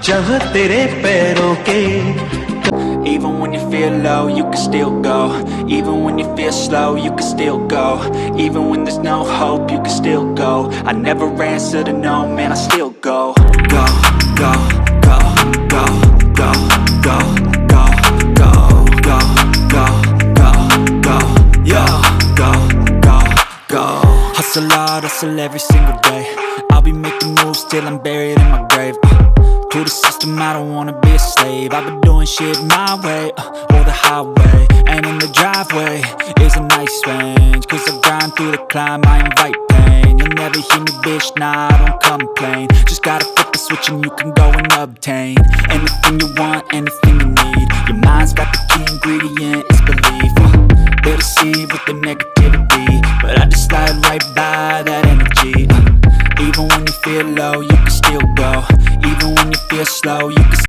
जब तेरे पैरों के Even when you feel low, you can still go. Even when you feel slow, you can still go. Even when there's no hope, you can still go. I never answer to no, man, I still go. Go, go, go, go, go, go, go, go, go, go, go, go, yo, go, go, go. Hustle hard, hustle every single day. I'll be making moves till I'm buried in my grave. To the system, I don't wanna be a slave. I've been doing shit my way, or the highway. And in the driveway is a nice range. Cause I grind through the climb, I invite pain. You'll never hear me, bitch, nah, I don't complain. Just gotta flip the switch and you can go and obtain anything you want, anything you need. Your mind's got the key ingredient, it's belief. They deceive with the negativity, but I just slide right by that energy. Even when you feel low, you can still go. Even when you feel slow, you can